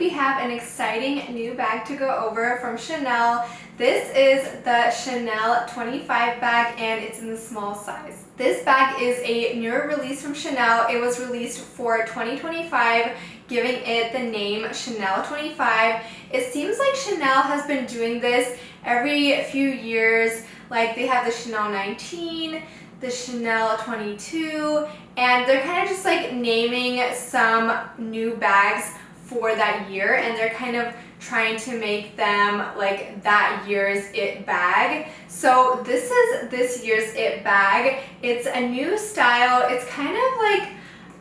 we have an exciting new bag to go over from Chanel. This is the Chanel 25 bag and it's in the small size. This bag is a newer release from Chanel. It was released for 2025, giving it the name Chanel 25. It seems like Chanel has been doing this every few years. Like they have the Chanel 19, the Chanel 22, and they're kind of just like naming some new bags for that year, and they're kind of trying to make them like that year's it bag. So this is this year's it bag. It's a new style. It's kind of like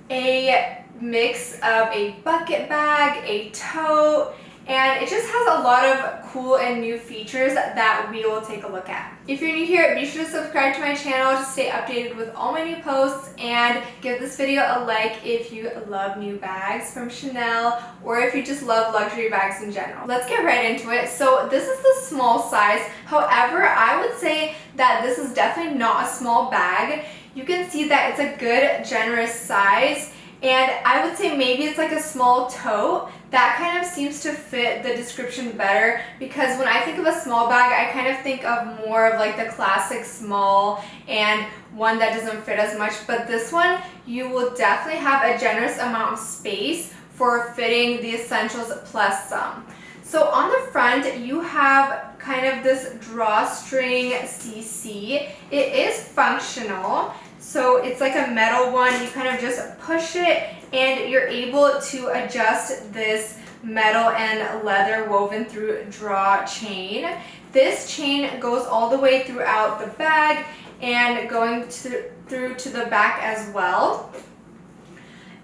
a mix of a bucket bag, a tote, and it just has a lot of cool and new features that we will take a look at. If you're new here, be sure to subscribe to my channel to stay updated with all my new posts, and give this video a like if you love new bags from Chanel or if you just love luxury bags in general. Let's get right into it. So this is the small size. However, I would say that this is definitely not a small bag. You can see that it's a good, generous size. And I would say maybe it's like a small tote. That kind of seems to fit the description better, because when I think of a small bag, I kind of think of more of like the classic small and one that doesn't fit as much. But this one, you will definitely have a generous amount of space for fitting the essentials plus some. So on the front, you have kind of this drawstring CC. It is functional. So it's like a metal one. You kind of just push it and you're able to adjust this metal and leather woven through draw chain. This chain goes all the way throughout the bag and going through to the back as well.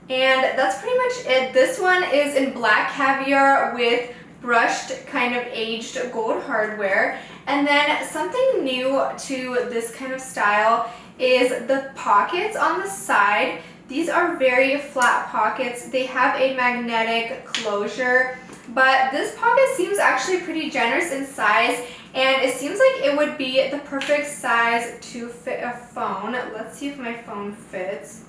And that's pretty much it. This one is in black caviar with brushed kind of aged gold hardware. And then something new to this kind of style is the pockets on the side. These are very flat pockets. They have a magnetic closure, but this pocket seems actually pretty generous in size, and it seems like it would be the perfect size to fit a phone. Let's see if my phone fits.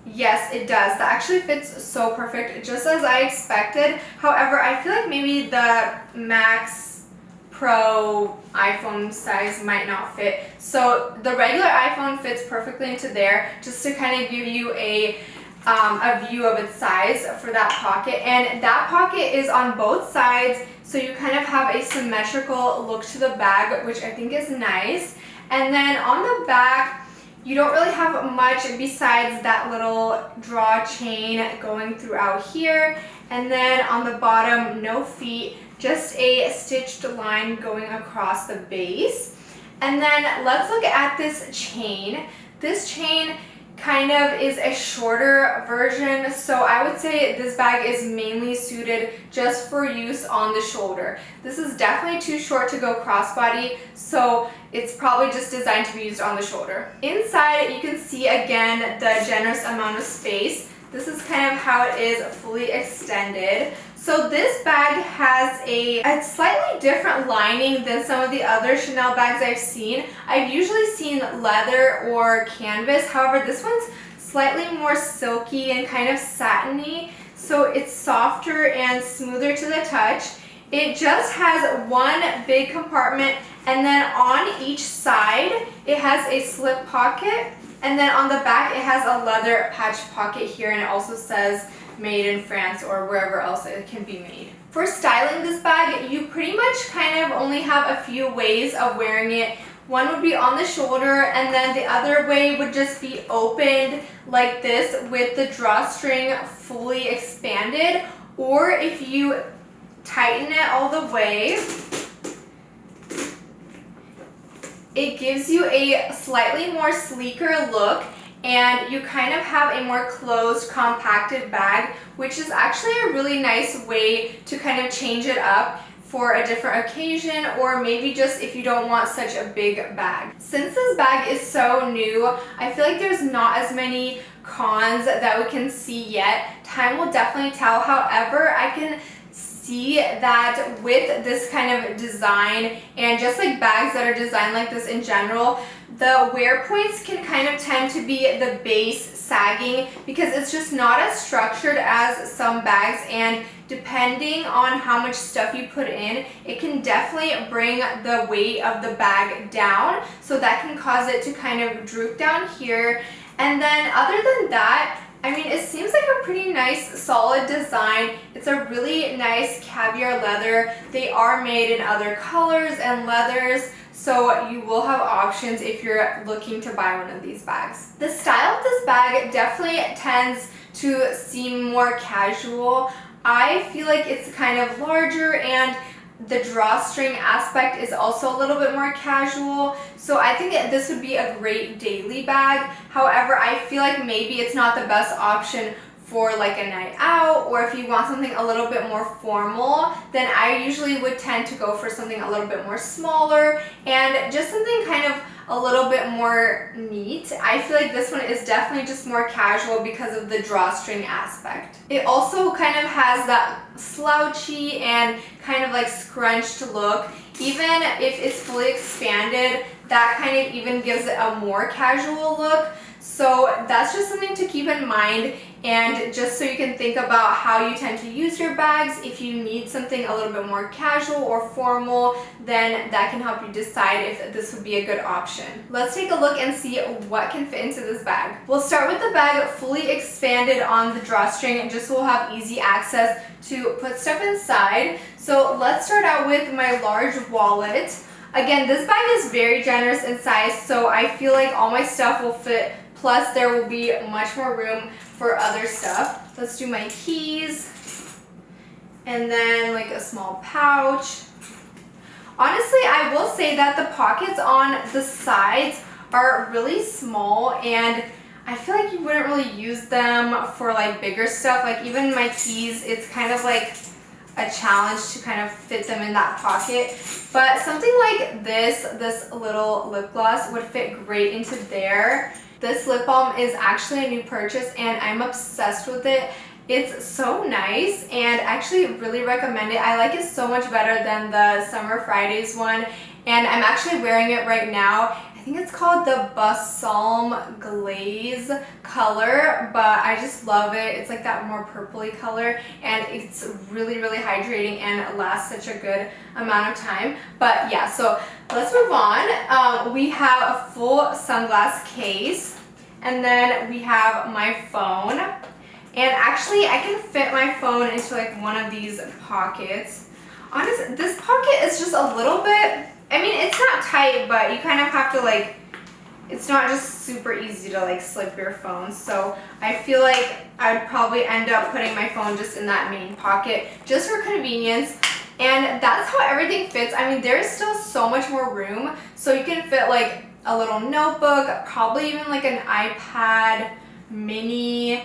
Yes, it does. That actually fits so perfect, just as I expected. However, I feel like maybe the Max Pro iPhone size might not fit. So the regular iPhone fits perfectly into there, just to kind of give you a view of its size for that pocket. And that pocket is on both sides, so you kind of have a symmetrical look to the bag, which I think is nice. And then on the back, you don't really have much besides that little draw chain going throughout here. And then on the bottom, no feet, just a stitched line going across the base. And then let's look at this chain. This chain kind of is a shorter version, so I would say this bag is mainly suited just for use on the shoulder. This is definitely too short to go crossbody, so it's probably just designed to be used on the shoulder. Inside, you can see again the generous amount of space. This is kind of how it is fully extended. So this bag has a slightly different lining than some of the other Chanel bags I've seen. I've usually seen leather or canvas. However, this one's slightly more silky and kind of satiny. So it's softer and smoother to the touch. It just has one big compartment, and then on each side, it has a slip pocket. And then on the back, it has a leather patch pocket here, and it also says made in France or wherever else it can be made. For styling this bag, you pretty much kind of only have a few ways of wearing it. One would be on the shoulder, and then the other way would just be opened like this with the drawstring fully expanded. Or if you tighten it all the way, it gives you a slightly more sleeker look, and you kind of have a more closed, compacted bag, which is actually a really nice way to kind of change it up for a different occasion, or maybe just if you don't want such a big bag. Since this bag is so new, I feel like there's not as many cons that we can see yet. Time will definitely tell. However, I can see that with this kind of design and just like bags that are designed like this in general, the wear points can kind of tend to be the base sagging because it's just not as structured as some bags, and depending on how much stuff you put in, it can definitely bring the weight of the bag down, so that can cause it to kind of droop down here. And then other than that, I mean, it seems like a pretty nice solid design. It's a really nice caviar leather. They are made in other colors and leathers, so you will have options if you're looking to buy one of these bags. The style of this bag definitely tends to seem more casual. I feel like it's kind of larger, and the drawstring aspect is also a little bit more casual, so I think this would be a great daily bag. However, I feel like maybe it's not the best option for like a night out, or if you want something a little bit more formal, then I usually would tend to go for something a little bit more smaller and just something kind of a little bit more neat. I feel like this one is definitely just more casual because of the drawstring aspect. It also kind of has that slouchy and kind of like scrunched look. Even if it's fully expanded, that kind of even gives it a more casual look. So that's just something to keep in mind, and just so you can think about how you tend to use your bags. If you need something a little bit more casual or formal, then that can help you decide if this would be a good option. Let's take a look and see what can fit into this bag. We'll start with the bag fully expanded on the drawstring, and just so we'll have easy access to put stuff inside. So let's start out with my large wallet. Again, this bag is very generous in size, so I feel like all my stuff will fit. Plus, there will be much more room for other stuff. Let's do my keys, and then like a small pouch. Honestly, I will say that the pockets on the sides are really small, and I feel like you wouldn't really use them for like bigger stuff. Like even my keys, it's kind of like a challenge to kind of fit them in that pocket. But something like this little lip gloss would fit great into there. This lip balm is actually a new purchase, and I'm obsessed with it. It's so nice, and I actually really recommend it. I like it so much better than the Summer Fridays one, and I'm actually wearing it right now. I think it's called the Balsam Glaze color, but I just love it. It's like that more purpley color, and it's really, really hydrating and lasts such a good amount of time. But yeah, so let's move on. We have a full sunglass case, and then we have my phone. And actually, I can fit my phone into like one of these pockets. Honestly, this pocket is just a little bit, I mean, it's not tight, but you kind of have to like, it's not just super easy to like slip your phone. So I feel like I'd probably end up putting my phone just in that main pocket just for convenience. And that's how everything fits. I mean, there's still so much more room. So you can fit like a little notebook, probably even like an iPad mini,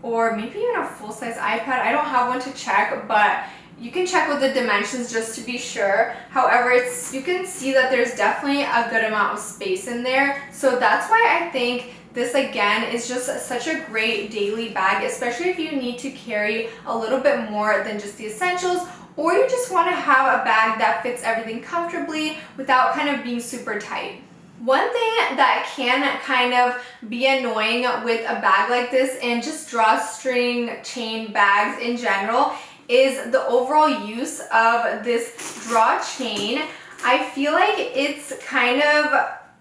or maybe even a full-size iPad. I don't have one to check, but you can check with the dimensions just to be sure. However, you can see that there's definitely a good amount of space in there. So that's why I think this again is just such a great daily bag, especially if you need to carry a little bit more than just the essentials, or you just want to have a bag that fits everything comfortably without kind of being super tight. One thing that can kind of be annoying with a bag like this, and just drawstring chain bags in general, is the overall use of this draw chain. I feel like it's kind of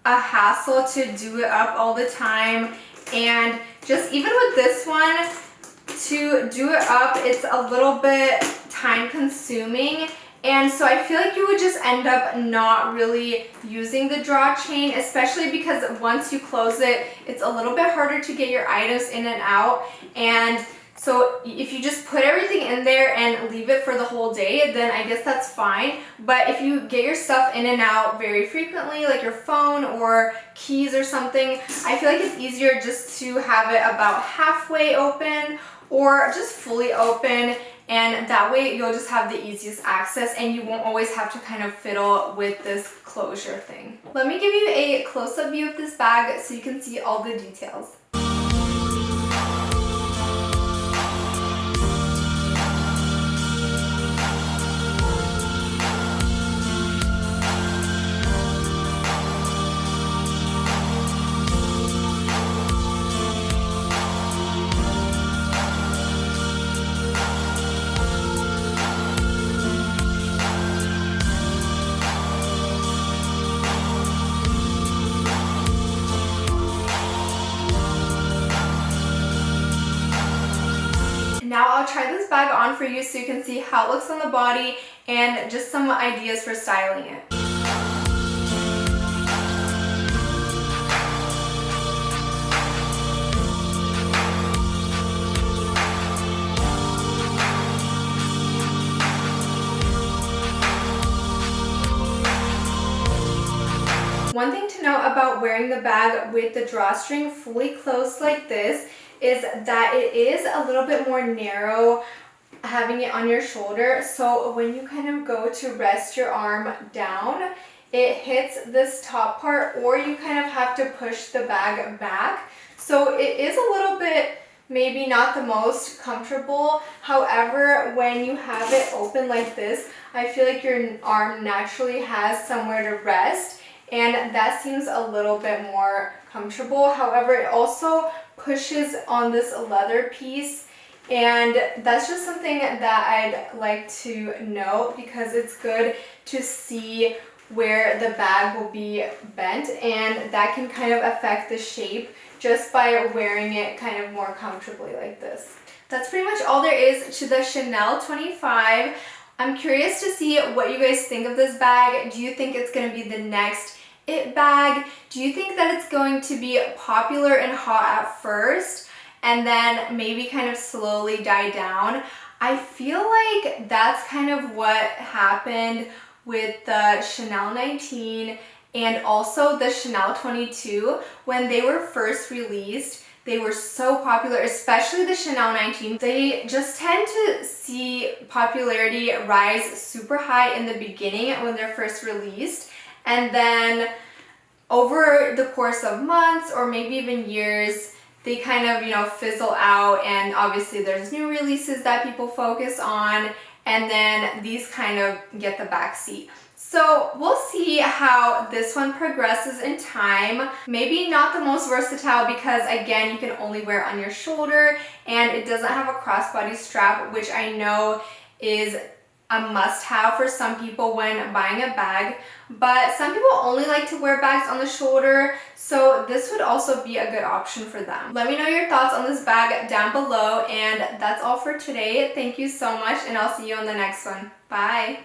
a hassle to do it up all the time, and just even with this one, to do it up, it's a little bit time consuming. And so I feel like you would just end up not really using the draw chain, especially because once you close it, it's a little bit harder to get your items in and out. And so if you just put everything in there and leave it for the whole day, then I guess that's fine. But if you get your stuff in and out very frequently, like your phone or keys or something, I feel like it's easier just to have it about halfway open or just fully open. And that way you'll just have the easiest access, and you won't always have to kind of fiddle with this closure thing. Let me give you a close-up view of this bag so you can see all the details. Now I'll try this bag on for you so you can see how it looks on the body and just some ideas for styling it. One thing to note about wearing the bag with the drawstring fully closed like this is that it is a little bit more narrow having it on your shoulder. So when you kind of go to rest your arm down, it hits this top part, or you kind of have to push the bag back. So it is a little bit maybe not the most comfortable. However, when you have it open like this, I feel like your arm naturally has somewhere to rest, and that seems a little bit more comfortable. However, it also pushes on this leather piece, and that's just something that I'd like to note because it's good to see where the bag will be bent, and that can kind of affect the shape just by wearing it kind of more comfortably like this. That's pretty much all there is to the Chanel 25. I'm curious to see what you guys think of this bag. Do you think it's going to be the next it bag? Do you think that it's going to be popular and hot at first and then maybe kind of slowly die down? I feel like that's kind of what happened with the Chanel 19 and also the Chanel 22. When they were first released, they were so popular, especially the Chanel 19. They just tend to see popularity rise super high in the beginning when they're first released, and then over the course of months or maybe even years, they kind of, fizzle out, and obviously there's new releases that people focus on, and then these kind of get the backseat. So we'll see how this one progresses in time. Maybe not the most versatile because, again, you can only wear it on your shoulder, and it doesn't have a crossbody strap, which I know is a must-have for some people when buying a bag, but some people only like to wear bags on the shoulder, so this would also be a good option for them. Let me know your thoughts on this bag down below, and that's all for today. Thank you so much, and I'll see you on the next one. Bye!